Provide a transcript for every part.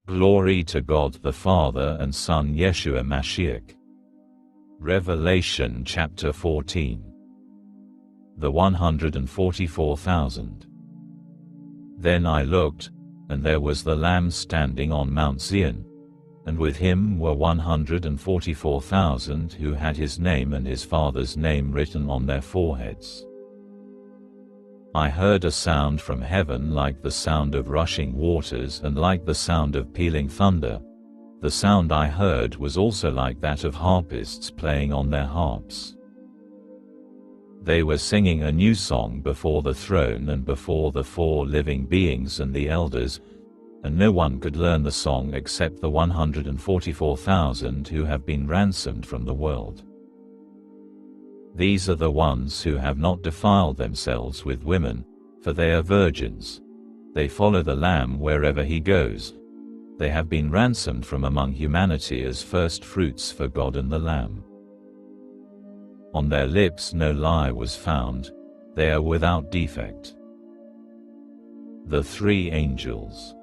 Glory to God the Father and Son Yeshua Mashiach. Revelation chapter 14. The 144,000. Then I looked, and there was the Lamb standing on Mount Zion, and with him were 144,000 who had his name and his Father's name written on their foreheads. I heard a sound from heaven like the sound of rushing waters and like the sound of pealing thunder. The sound I heard was also like that of harpists playing on their harps. They were singing a new song before the throne and before the four living beings and the elders, and no one could learn the song except the 144,000 who have been ransomed from the world. These are the ones who have not defiled themselves with women, for they are virgins. They follow the Lamb wherever he goes. They have been ransomed from among humanity as first fruits for God and the Lamb. On their lips no lie was found, they are without defect. The three angels.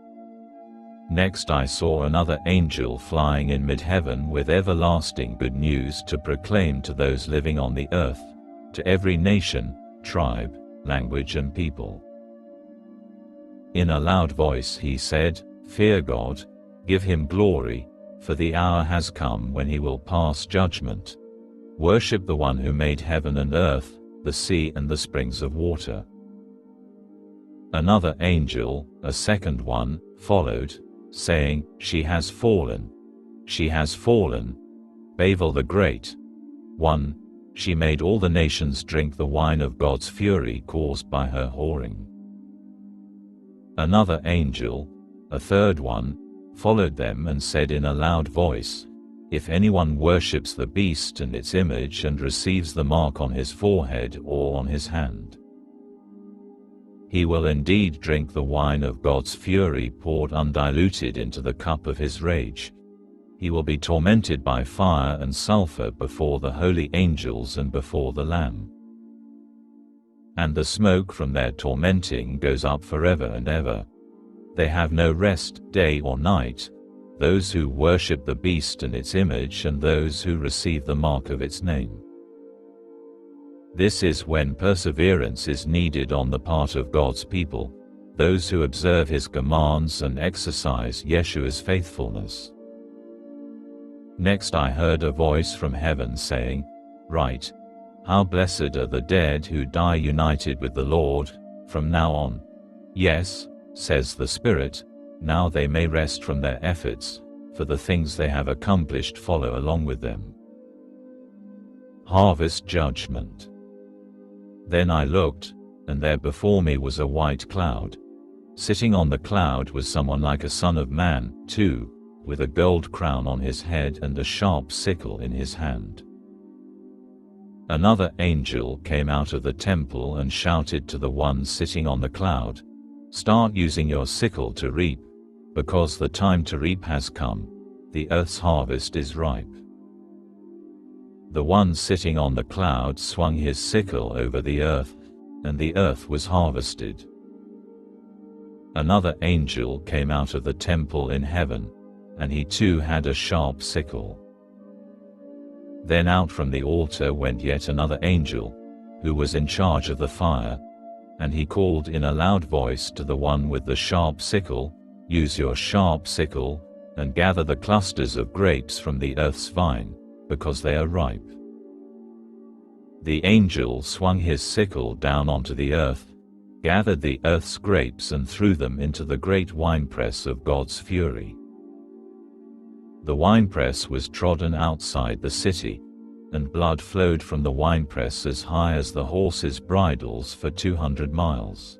Next I saw another angel flying in mid-heaven with everlasting good news to proclaim to those living on the earth, to every nation, tribe, language and people. In a loud voice he said, "Fear God, give him glory, for the hour has come when he will pass judgment. Worship the one who made heaven and earth, the sea and the springs of water." Another angel, a second one, followed, saying, "She has fallen. She has fallen. Babel the Great. 1. She made all the nations drink the wine of God's fury caused by her whoring." Another angel, a third one, followed them and said in a loud voice, "If anyone worships the beast and its image and receives the mark on his forehead or on his hand, he will indeed drink the wine of God's fury poured undiluted into the cup of his rage. He will be tormented by fire and sulfur before the holy angels and before the Lamb. And the smoke from their tormenting goes up forever and ever. They have no rest, day or night, those who worship the beast and its image and those who receive the mark of its name. This is when perseverance is needed on the part of God's people, those who observe his commands and exercise Yeshua's faithfulness. Next I heard a voice from heaven saying, "Write, how blessed are the dead who die united with the Lord, from now on. Yes, says the Spirit, now they may rest from their efforts, for the things they have accomplished follow along with them." Harvest Judgment. Then I looked, and there before me was a white cloud. Sitting on the cloud was someone like a son of man, too, with a gold crown on his head and a sharp sickle in his hand. Another angel came out of the temple and shouted to the one sitting on the cloud, "Start using your sickle to reap, because the time to reap has come, the earth's harvest is ripe." The one sitting on the cloud swung his sickle over the earth, and the earth was harvested. Another angel came out of the temple in heaven, and he too had a sharp sickle. Then out from the altar went yet another angel, who was in charge of the fire, and he called in a loud voice to the one with the sharp sickle, "Use your sharp sickle, and gather the clusters of grapes from the earth's vine, because they are ripe." The angel swung his sickle down onto the earth, gathered the earth's grapes and threw them into the great winepress of God's fury. The winepress was trodden outside the city, and blood flowed from the winepress as high as the horses' bridles for 200 miles.